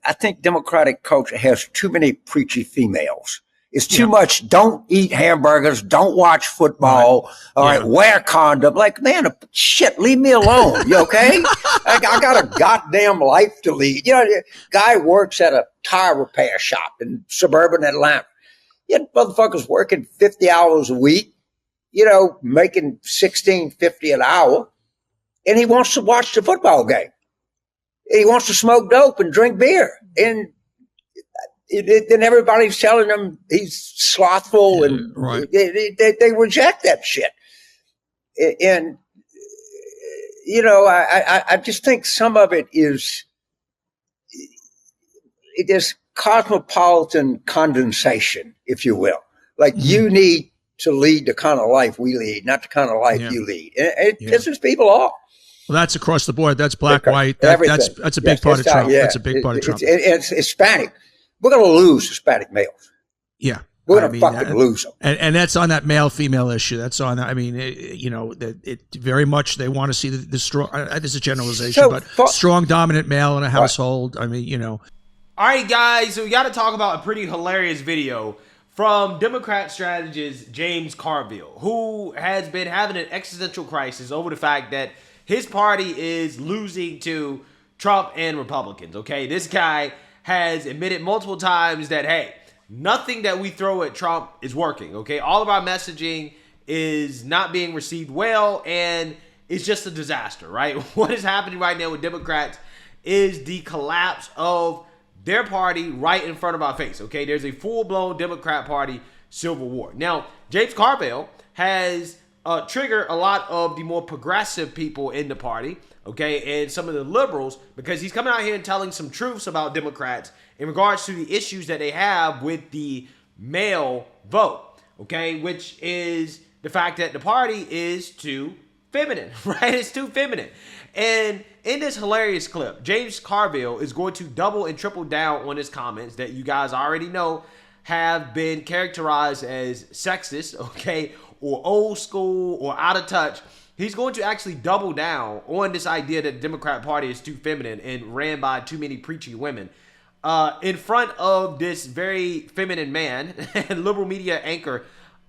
I think Democratic culture has too many preachy females. It's too much. Don't eat hamburgers. Don't watch football. All right. Wear condom. Like, man, shit, leave me alone. You okay? I got a goddamn life to lead. You know, guy works at a tire repair shop in suburban Atlanta. You know, motherfuckers working 50 hours a week, you know, making $16.50 an hour. And he wants to watch the football game. He wants to smoke dope and drink beer. And then everybody's telling him he's slothful, and they reject that shit. And, you know, I just think some of it is cosmopolitan condensation, if you will. Like, you need to lead the kind of life we lead, not the kind of life you lead. And it pisses people off. Well, that's across the board. That's black, white. That's a big part of Trump. That's a big part of Trump. It's Hispanic. We're going to lose Hispanic males. Yeah. We're going to fucking lose them. And that's on that male-female issue. That's on, I mean, you know, it very much, they want to see the strong, this is a generalization, but strong dominant male in a household. I mean, you know. All right, guys, so we got to talk about a pretty hilarious video from Democrat strategist James Carville, who has been having an existential crisis over the fact that his party is losing to Trump and Republicans, okay? This guy has admitted multiple times that, hey, nothing that we throw at Trump is working, okay? All of our messaging is not being received well, and it's just a disaster, right? What is happening right now with Democrats is the collapse of their party right in front of our face, okay? There's a full-blown Democrat Party civil war. Now, James Carville has triggered a lot of the more progressive people in the party, okay, and some of the liberals, because he's coming out here and telling some truths about Democrats in regards to the issues that they have with the male vote, okay, which is the fact that the party is too feminine, right? It's too feminine. And in this hilarious clip, James Carville is going to double and triple down on his comments that you guys already know have been characterized as sexist, okay, or old school or out of touch. He's going to actually double down on this idea that the Democrat Party is too feminine and ran by too many preachy women in front of this very feminine man and liberal media anchor,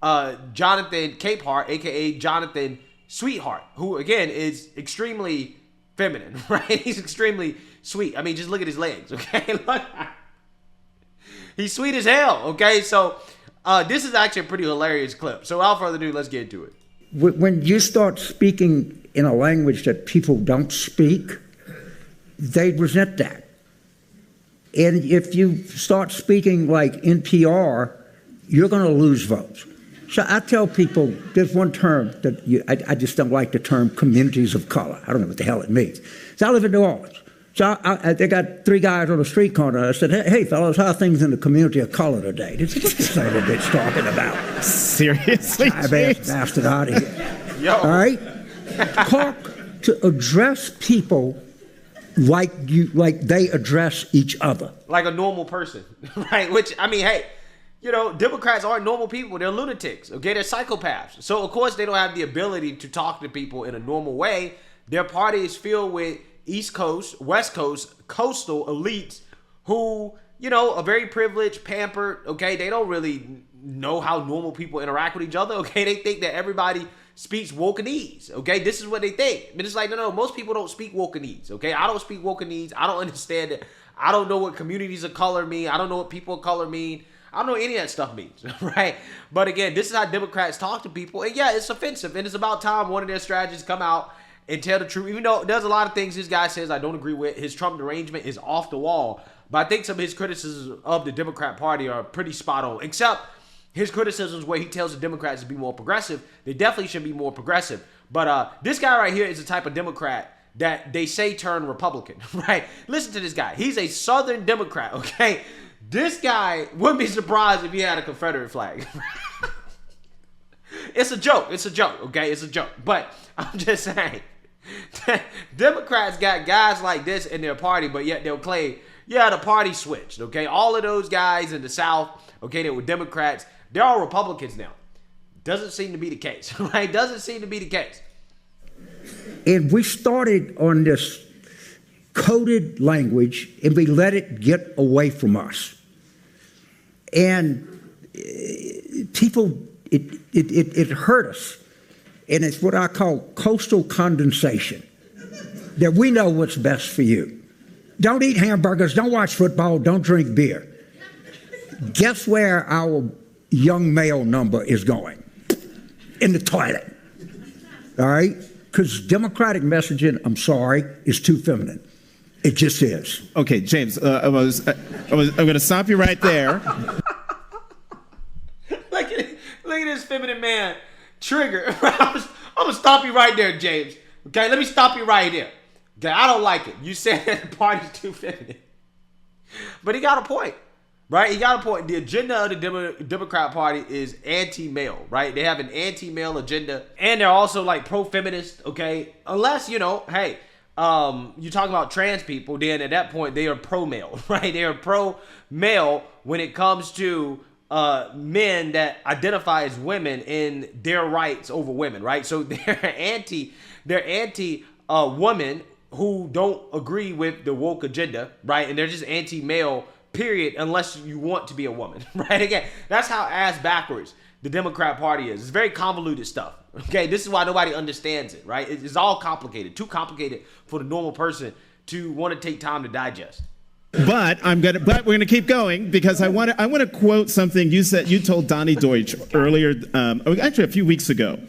Jonathan Capehart, a.k.a. Jonathan Sweetheart, who, again, is extremely feminine, right? He's extremely sweet. I mean, just look at his legs, okay? Look. He's sweet as hell, okay? So this is actually a pretty hilarious clip. So without further ado, let's get into it. When you start speaking in a language that people don't speak, they resent that. And if you start speaking like NPR, you're going to lose votes. So I tell people, there's one term that I just don't like, the term communities of color. I don't know what the hell it means. So I live in New Orleans. So they got three guys on the street corner. I said, hey, fellas, how are things in the community of color today? They said, what the son of a bitch talking about? Seriously? I've asked bastard out of here. Yo. All right? Talk to address people like they address each other. Like a normal person, right? Which, I mean, hey, you know, Democrats aren't normal people. They're lunatics, okay? They're psychopaths. So, of course, they don't have the ability to talk to people in a normal way. Their party is filled with East Coast, West Coast, coastal elites who, you know, are very privileged, pampered, okay? They don't really know how normal people interact with each other, okay? They think that everybody speaks Wokanese, okay? This is what they think. But it's like, no, most people don't speak Wokanese, okay? I don't speak Wokanese. I don't understand it. I don't know what communities of color mean. I don't know what people of color mean. I don't know what any of that stuff means, right? But again, this is how Democrats talk to people. And yeah, it's offensive. And it's about time one of their strategists come out and tell the truth. Even though there's a lot of things this guy says I don't agree with. His Trump derangement is off the wall. But I think some of his criticisms of the Democrat Party are pretty spot on. Except his criticisms where he tells the Democrats to be more progressive. They definitely should be more progressive. But this guy right here is the type of Democrat that they say turn Republican, right? Listen to this guy. He's a Southern Democrat, okay? This guy wouldn't be surprised if he had a Confederate flag. It's a joke. It's a joke, okay? It's a joke. But I'm just saying, Democrats got guys like this in their party, but yet they'll claim, yeah, the party switched, okay? All of those guys in the South, okay, that were Democrats, they're all Republicans now. Doesn't seem to be the case, right? Doesn't seem to be the case. And we started on this coded language, and we let it get away from us. And people, it hurt us. And it's what I call coastal condensation, that we know what's best for you. Don't eat hamburgers, don't watch football, don't drink beer. Guess where our young male number is going? In the toilet. All right? Because democratic messaging, I'm sorry, is too feminine. It just is. Okay, James, I'm going to stop you right there. Look at this feminine man trigger. I'm going to stop you right there, James. Okay, let me stop you right there. Okay, I don't like it. You said that the party's too feminine. But he got a point, right? He got a point. The agenda of the Democrat Party is anti-male, right? They have an anti-male agenda. And they're also like pro-feminist, okay? Unless, you know, hey, you talk about trans people, then at that point they are pro-male, right? They are pro-male when it comes to men that identify as women in their rights over women, right? So they're anti women who don't agree with the woke agenda, right? And they're just anti-male, period, unless you want to be a woman, right? Again, that's how ass backwards the Democrat Party is. It's very convoluted stuff, okay? This is why nobody understands it, right? It's all complicated, too complicated for the normal person to want to take time to digest. But we're gonna keep going because I want to quote something you said. You told Donnie Deutsch earlier, actually a few weeks ago,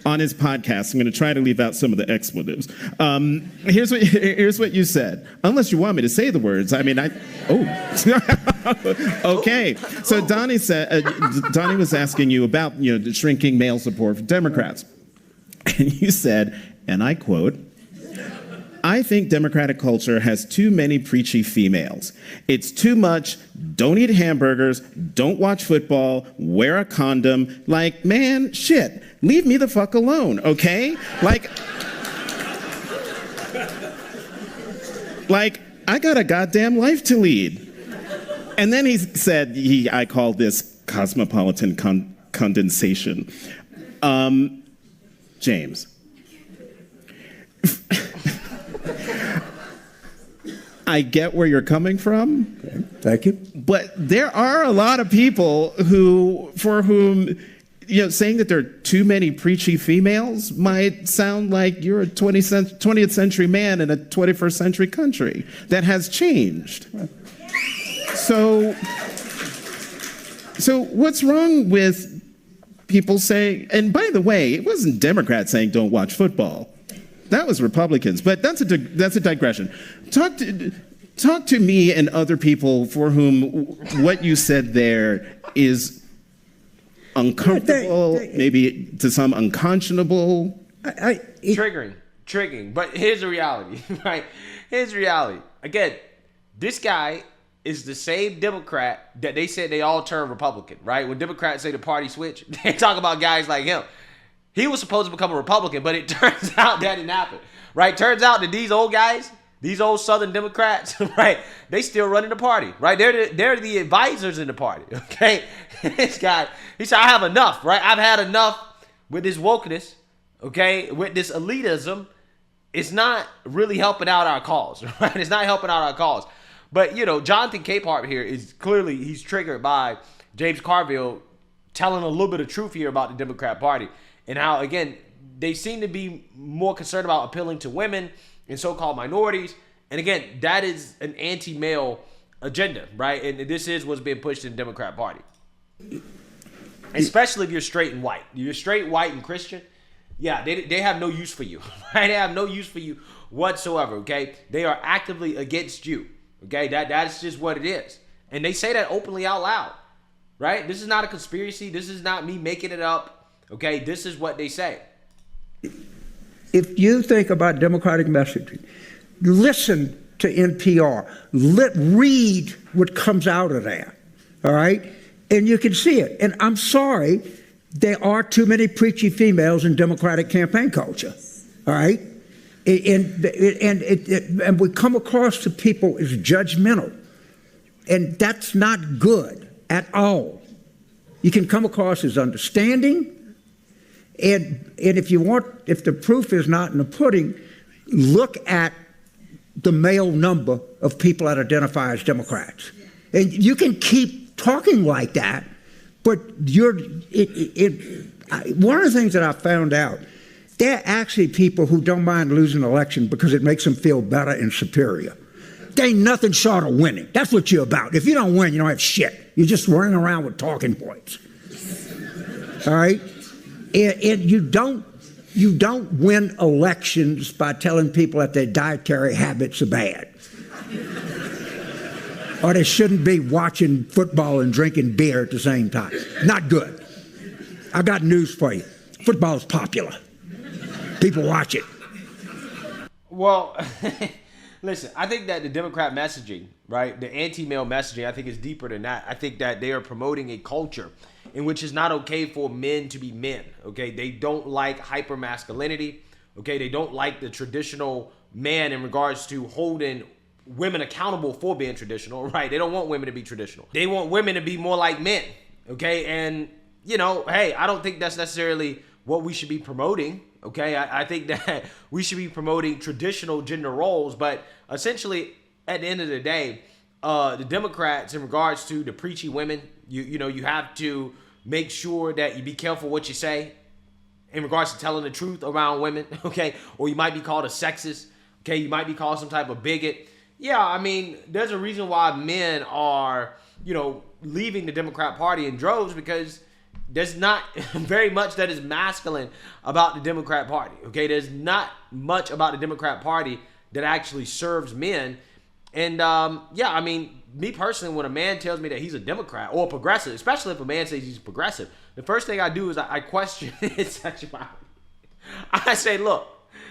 on his podcast. I'm going to try to leave out some of the expletives. Here's what you said. Unless you want me to say the words. I mean, okay. So Donnie said, Donnie was asking you about, you know, the shrinking male support for Democrats. And you said, and I quote, "I think Democratic culture has too many preachy females. It's too much, don't eat hamburgers, don't watch football, wear a condom. Like, man, shit, leave me the fuck alone, okay? Like, I got a goddamn life to lead." And then he said, I call this cosmopolitan condensation. James. I get where you're coming from. Okay, thank you. But there are a lot of people for whom, you know, saying that there are too many preachy females might sound like you're a 20th century man in a 21st century country that has changed. So what's wrong with people saying, and by the way, it wasn't Democrats saying don't watch football. That was Republicans, but that's a digression. Talk to me and other people for whom what you said there is uncomfortable, maybe to some unconscionable. Triggering. But here's the reality, right? Here's the reality. Again, this guy is the same Democrat that they said they all turned Republican, right? When Democrats say the party switch, they talk about guys like him. He was supposed to become a Republican, but it turns out that didn't happen, right? Turns out that these old guys, these old Southern Democrats, right, they still running the party, right? They're the advisors in the party, okay? This guy, he said, I have enough, right? I've had enough with this wokeness, okay? With this elitism. It's not really helping out our cause, right? It's not helping out our cause. But, you know, Jonathan Capehart here is clearly, he's triggered by James Carville telling a little bit of truth here about the Democrat Party. And how, again, they seem to be more concerned about appealing to women and so-called minorities. And again, that is an anti-male agenda, right? And this is what's being pushed in the Democrat Party. Especially if you're straight and white. If you're straight, white, and Christian, yeah, they have no use for you, right? They have no use for you whatsoever, okay? They are actively against you, okay? That's just what it is. And they say that openly out loud, right? This is not a conspiracy. This is not me making it up. Okay, this is what they say. If you think about democratic messaging, listen to NPR. Read what comes out of there, all right? And you can see it. And I'm sorry, there are too many preachy females in Democratic campaign culture, all right? And we come across to people as judgmental. And that's not good at all. You can come across as understanding. And if the proof is not in the pudding, look at the male number of people that identify as Democrats. And you can keep talking like that, but one of the things that I found out, there are actually people who don't mind losing an election because it makes them feel better and superior. There ain't nothing short of winning. That's what you're about. If you don't win, you don't have shit. You're just running around with talking points. All right? And you don't win elections by telling people that their dietary habits are bad. Or they shouldn't be watching football and drinking beer at the same time. Not good. I got news for you. Football's popular. People watch it. Well, listen, I think that the Democrat messaging, right, the anti-male messaging, I think is deeper than that. I think that they are promoting a culture in which it's not okay for men to be men, okay? They don't like hyper-masculinity, okay? They don't like the traditional man in regards to holding women accountable for being traditional, right? They don't want women to be traditional. They want women to be more like men, okay? And, you know, hey, I don't think that's necessarily what we should be promoting, okay? I think that we should be promoting traditional gender roles, but essentially, at the end of the day, the Democrats, in regards to the preachy women, you know, you have to make sure that you be careful what you say in regards to telling the truth around women, okay? Or you might be called a sexist, okay? You might be called some type of bigot. Yeah, I mean, there's a reason why men are, you know, leaving the Democrat Party in droves, because there's not very much that is masculine about the Democrat Party, okay? There's not much about the Democrat Party that actually serves men. And, yeah, I mean, me personally, when a man tells me that he's a Democrat or a progressive, especially if a man says he's progressive, the first thing I do is I question his sexuality. I say, look,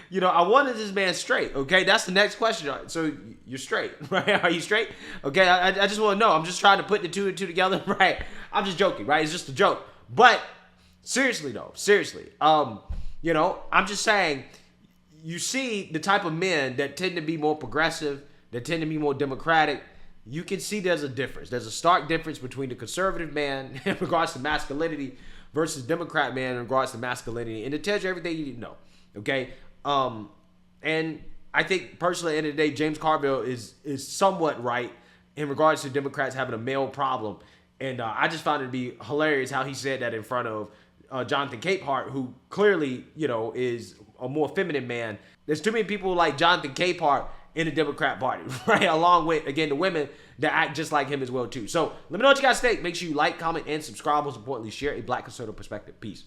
you know, I wanted this man straight, okay? That's the next question. So you're straight, right? Are you straight? Okay, I just want to know. I'm just trying to put the two and two together, right? I'm just joking, right? It's just a joke. But seriously, though, you know, I'm just saying, you see the type of men that tend to be more progressive, that tend to be more democratic, you can see there's a difference. There's a stark difference between the conservative man in regards to masculinity versus Democrat man in regards to masculinity. And it tells you everything you need to know, okay? And I think personally, at the end of the day, James Carville is somewhat right in regards to Democrats having a male problem. And I just found it to be hilarious how he said that in front of Jonathan Capehart, who clearly, you know, is a more feminine man. There's too many people like Jonathan Capehart in the Democrat Party, right? Along with, again, the women that act just like him as well, too. So let me know what you guys think. Make sure you like, comment, and subscribe. Most importantly, share a Black conservative perspective. Peace.